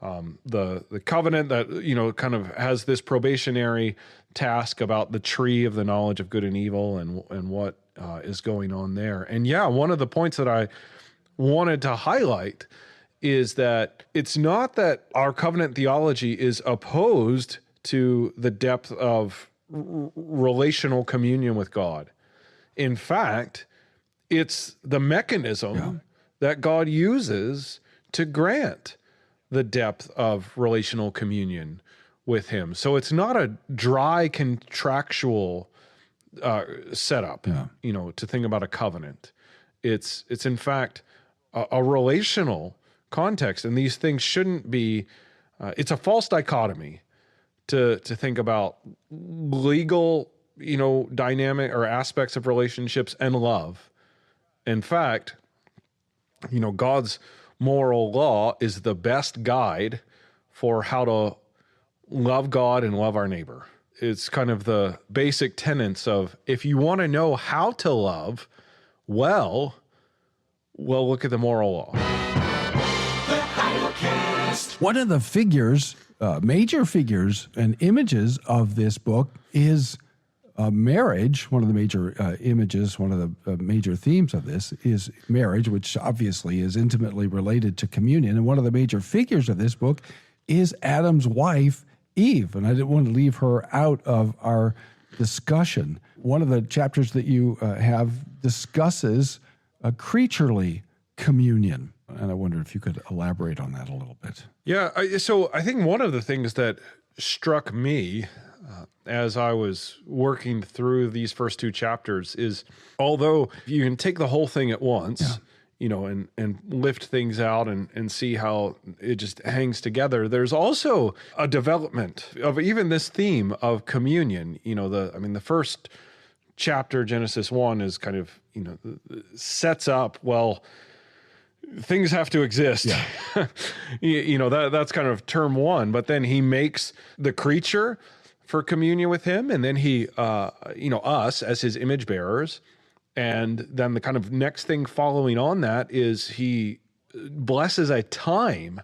the covenant that, kind of has this probationary task about the tree of the knowledge of good and evil and what is going on there. And one of the points that I wanted to highlight is that it's not that our covenant theology is opposed to the depth of relational communion with God. In fact, it's the mechanism that God uses to grant the depth of relational communion with him. So it's not a dry contractual setup, to think about a covenant. It's in fact a relational context, and these things shouldn't be. It's a false dichotomy to think about legal, dynamic or aspects of relationships and love. In fact, God's moral law is the best guide for how to love God and love our neighbor. It's kind of the basic tenets of, if you want to know how to love well, look at the moral law. One of the figures, major figures and images of this book is marriage. One of the major images, one of the major themes of this is marriage, which obviously is intimately related to communion. And one of the major figures of this book is Adam's wife, Eve. And I didn't want to leave her out of our discussion. One of the chapters that you have discusses a creaturely communion. And I wonder if you could elaborate on that a little bit. Yeah, so I think one of the things that struck me as I was working through these first two chapters is, although you can take the whole thing at once, and lift things out and see how it just hangs together. There's also a development of even this theme of communion. The first chapter, Genesis 1, is kind of, sets up, well, things have to exist. Yeah. That's kind of term one, but then he makes the creature for communion with him. And then he, us as his image bearers. And then the kind of next thing following on that is he blesses a time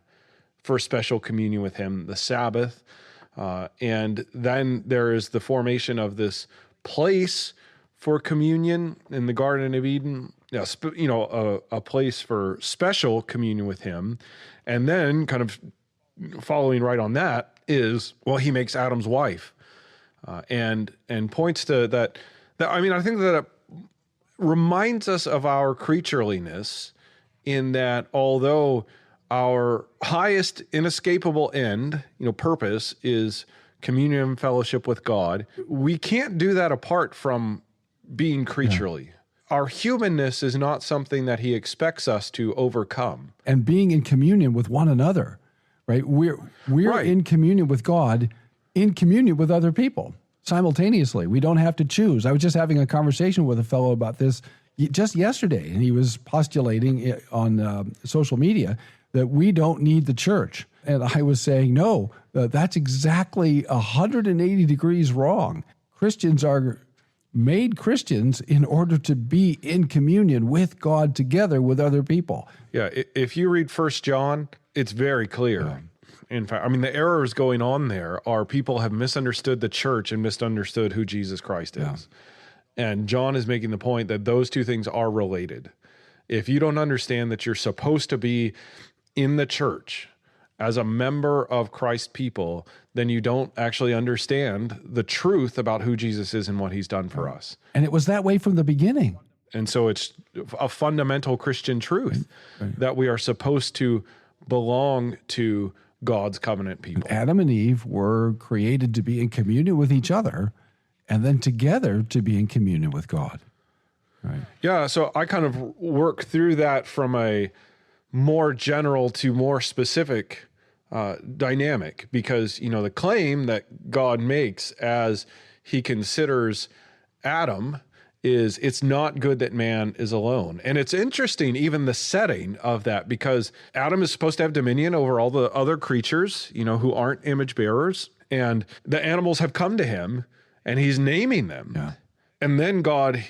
for special communion with him, the Sabbath. And then there is the formation of this place for communion in the Garden of Eden, a place for special communion with him. And then kind of following right on that is, well, he makes Adam's wife and points to that. I think that reminds us of our creatureliness in that although our highest inescapable end, purpose is communion and fellowship with God, we can't do that apart from being creaturely. Yeah. Our humanness is not something that he expects us to overcome. And being in communion with one another, right? We're right. In communion with God, in communion with other people. Simultaneously. We don't have to choose. I was just having a conversation with a fellow about this just yesterday, and he was postulating on social media that we don't need the church. And I was saying, no, that's exactly 180 degrees wrong. Christians are made Christians in order to be in communion with God together with other people. Yeah, if you read 1 John, it's very clear. Yeah. In fact, the errors going on there are people have misunderstood the church and misunderstood who Jesus Christ is. Yeah. And John is making the point that those two things are related. If you don't understand that you're supposed to be in the church as a member of Christ's people, then you don't actually understand the truth about who Jesus is and what he's done for us. And it was that way from the beginning. And so it's a fundamental Christian truth that we are supposed to belong to God's covenant people. Adam and Eve were created to be in communion with each other and then together to be in communion with God. Right. Yeah, so I kind of work through that from a more general to more specific dynamic because, the claim that God makes as he considers Adam is it's not good that man is alone. And it's interesting, even the setting of that, because Adam is supposed to have dominion over all the other creatures, who aren't image bearers. And the animals have come to him and he's naming them. Yeah. And then God,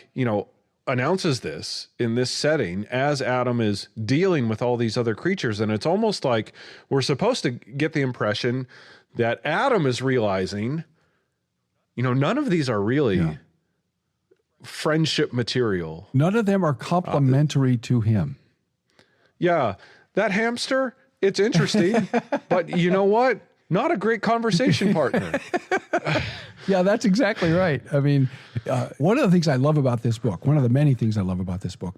announces this in this setting as Adam is dealing with all these other creatures. And it's almost like we're supposed to get the impression that Adam is realizing, none of these are really friendship material. None of them are complementary to him. Yeah, that hamster, it's interesting, but you know what? Not a great conversation partner. Yeah, that's exactly right. One of the things I love about this book, one of the many things I love about this book,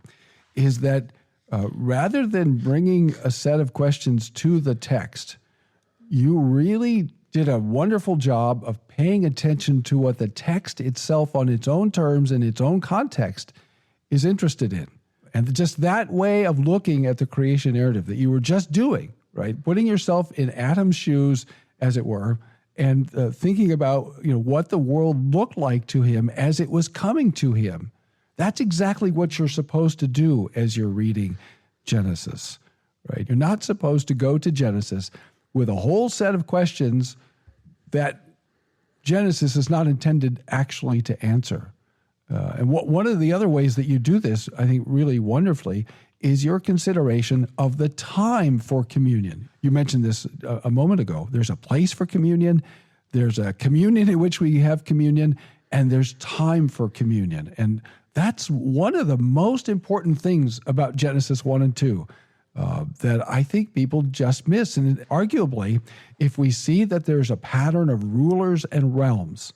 is that rather than bringing a set of questions to the text, you really did a wonderful job of paying attention to what the text itself on its own terms and its own context is interested in. And just that way of looking at the creation narrative that you were just doing, right? Putting yourself in Adam's shoes, as it were, and thinking about what the world looked like to him as it was coming to him. That's exactly what you're supposed to do as you're reading Genesis, right? You're not supposed to go to Genesis with a whole set of questions that Genesis is not intended actually to answer. And one of the other ways that you do this, I think really wonderfully, is your consideration of the time for communion. You mentioned this a moment ago. There's a place for communion, there's a communion in which we have communion, and there's time for communion. And that's one of the most important things about Genesis 1 and 2. That I think people just miss. And arguably, if we see that there's a pattern of rulers and realms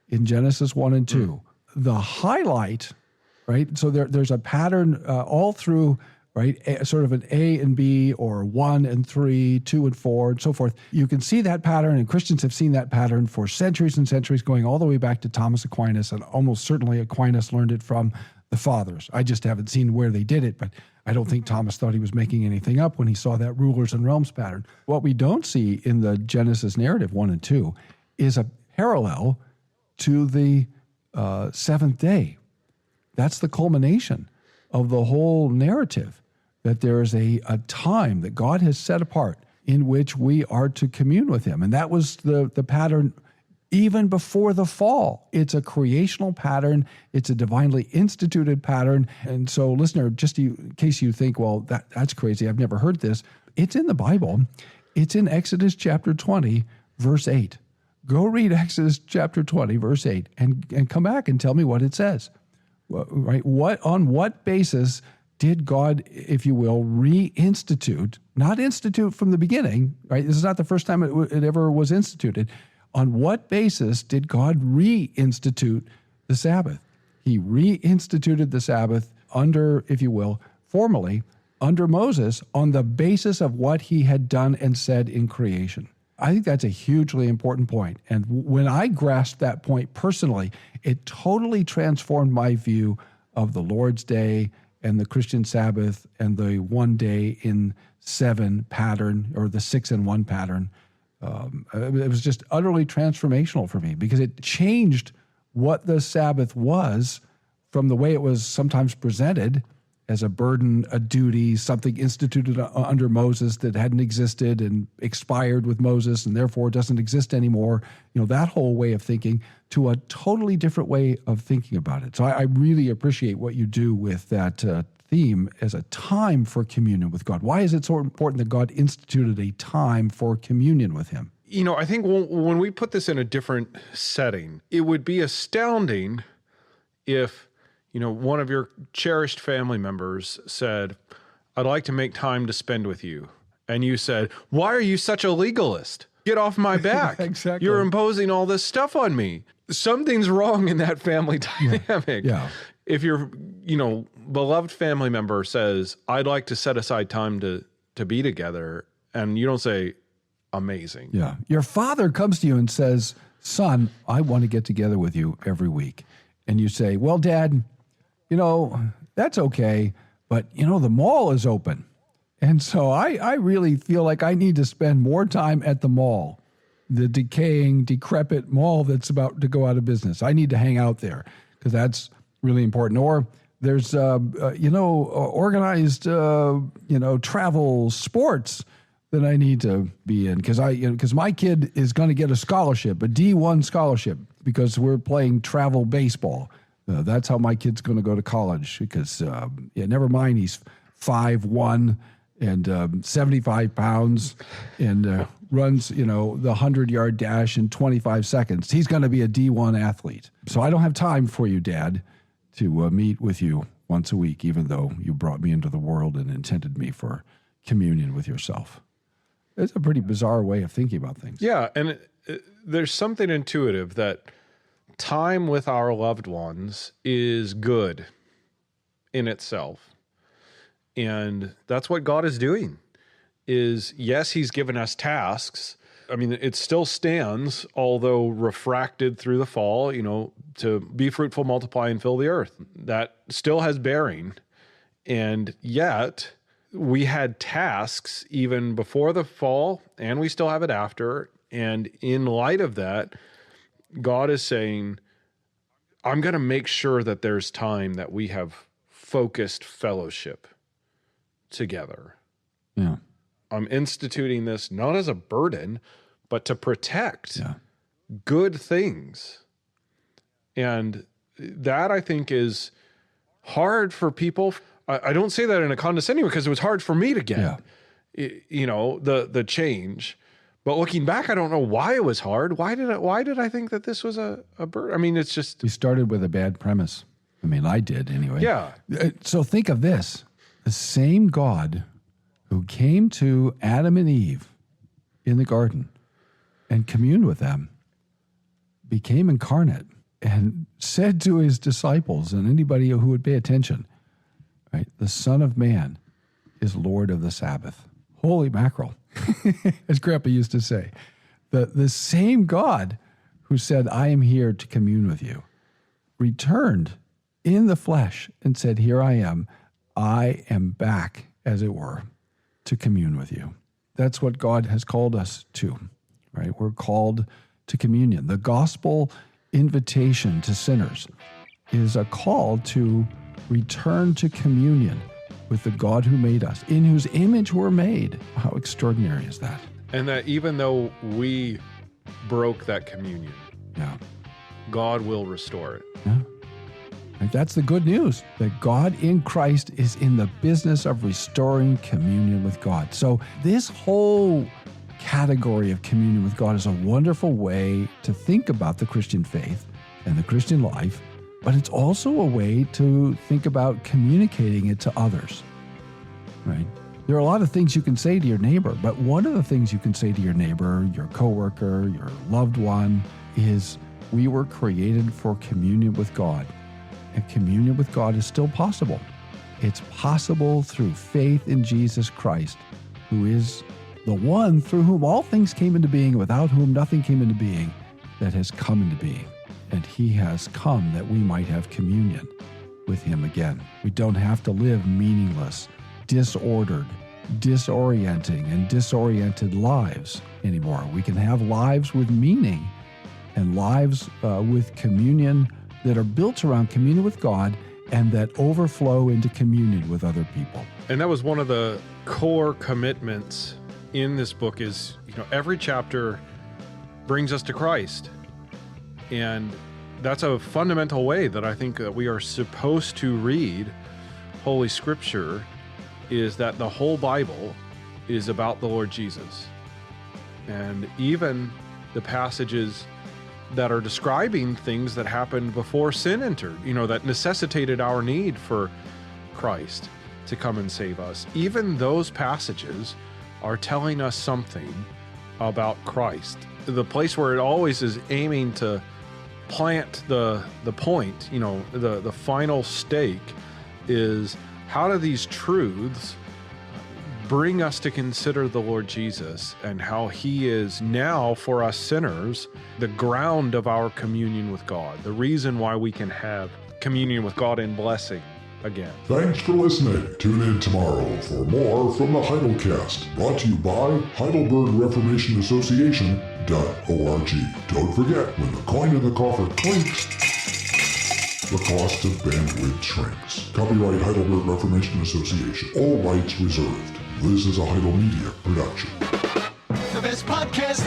in Genesis 1 and 2, the highlight, right? So there's a pattern all through, right? Sort of an A and B or 1 and 3, 2 and 4, and so forth. You can see that pattern, and Christians have seen that pattern for centuries and centuries, going all the way back to Thomas Aquinas, and almost certainly Aquinas learned it from the fathers. I just haven't seen where they did it, but I don't think Thomas thought he was making anything up when he saw that rulers and realms pattern. What we don't see in the Genesis narrative 1 and 2 is a parallel to the seventh day. That's the culmination of the whole narrative, that there is a time that God has set apart in which we are to commune with him. And that was the pattern even before the fall. It's a creational pattern. It's a divinely instituted pattern. And so, listener, just in case you think, well, that's crazy, I've never heard this. It's in the Bible. It's in Exodus chapter 20, verse 8. Go read Exodus chapter 20, verse 8, and come back and tell me what it says. Right? On what basis did God, if you will, reinstitute, not institute from the beginning, right? This is not the first time it ever was instituted. On what basis did God reinstitute the Sabbath? He reinstituted the Sabbath under, if you will, formally, under Moses on the basis of what he had done and said in creation. I think that's a hugely important point. And when I grasped that point personally, it totally transformed my view of the Lord's Day and the Christian Sabbath and the 1 day in 7 pattern, or the 6 in 1 pattern. It was just utterly transformational for me because it changed what the Sabbath was from the way it was sometimes presented as a burden, a duty, something instituted under Moses that hadn't existed and expired with Moses and therefore doesn't exist anymore. You know, that whole way of thinking to a totally different way of thinking about it. So I really appreciate what you do with that theme as a time for communion with God. Why is it so important that God instituted a time for communion with him? You know, I think when we put this in a different setting, it would be astounding if, you know, one of your cherished family members said, I'd like to make time to spend with you. And you said, why are you such a legalist? Get off my back. Exactly. You're imposing all this stuff on me. Something's wrong in that family dynamic. Yeah. If your, you know, beloved family member says, I'd like to set aside time to be together, and you don't say, amazing. Yeah. Your father comes to you and says, son, I want to get together with you every week. And you say, well, Dad, you know, that's okay, but, you know, the mall is open. And so I really feel like I need to spend more time at the mall, the decaying, decrepit mall that's about to go out of business. I need to hang out there because that's really important. Or there's, organized, travel sports that I need to be in because my kid is going to get a scholarship, a D1 scholarship, because we're playing travel baseball. That's how my kid's going to go to college because, never mind, he's 5'1" and 75 pounds and runs, the 100-yard dash in 25 seconds. He's going to be a D1 athlete. So I don't have time for you, Dad, to meet with you once a week, even though you brought me into the world and intended me for communion with yourself. It's a pretty bizarre way of thinking about things. Yeah, and there's something intuitive that time with our loved ones is good in itself. And that's what God is doing is, yes, he's given us tasks. I mean, it still stands, although refracted through the fall, to be fruitful, multiply, and fill the earth. That still has bearing. And yet we had tasks even before the fall, and we still have it after. And in light of that, God is saying, I'm going to make sure that there's time that we have focused fellowship together. Yeah. I'm instituting this not as a burden, but to protect good things. And that, I think, is hard for people. I don't say that in a condescending way because it was hard for me to get, the change. But looking back, I don't know why it was hard. Why did I think that this was a burden? I mean, it's just... We started with a bad premise. I mean, I did anyway. Yeah. So think of this. The same God who came to Adam and Eve in the garden and communed with them became incarnate and said to his disciples and anybody who would pay attention, right, the Son of Man is Lord of the Sabbath. Holy mackerel, as Grandpa used to say. The same God who said, I am here to commune with you, returned in the flesh and said, here I am back, as it were, to commune with you. That's what God has called us to, right? We're called to communion. The gospel invitation to sinners is a call to return to communion with the God who made us, in whose image we're made. How extraordinary is that? And that even though we broke that communion, God will restore it. Yeah. Like, that's the good news, that God in Christ is in the business of restoring communion with God. So this whole category of communion with God is a wonderful way to think about the Christian faith and the Christian life, but it's also a way to think about communicating it to others, right? There are a lot of things you can say to your neighbor, but one of the things you can say to your neighbor, your coworker, your loved one is, we were created for communion with God. And communion with God is still possible. It's possible through faith in Jesus Christ, who is the one through whom all things came into being, without whom nothing came into being, that has come into being. And he has come that we might have communion with him again. We don't have to live meaningless, disordered, disorienting, and disoriented lives anymore. We can have lives with meaning and lives with communion that are built around communion with God and that overflow into communion with other people. And that was one of the core commitments in this book is, every chapter brings us to Christ. And that's a fundamental way that I think that we are supposed to read Holy Scripture, is that the whole Bible is about the Lord Jesus. And even the passages that are describing things that happened before sin entered, that necessitated our need for Christ to come and save us. Even those passages are telling us something about Christ. The place where it always is aiming to plant the point, the final stake is, how do these truths bring us to consider the Lord Jesus and how he is now, for us sinners, the ground of our communion with God, the reason why we can have communion with God in blessing again. Thanks for listening. Tune in tomorrow for more from the Heidelcast, brought to you by Heidelberg Reformation Association.org. Don't forget, when the coin in the coffer clinks, the cost of bandwidth shrinks. Copyright Heidelberg Reformation Association. All rights reserved. This is a Heidel Media production. The best podcast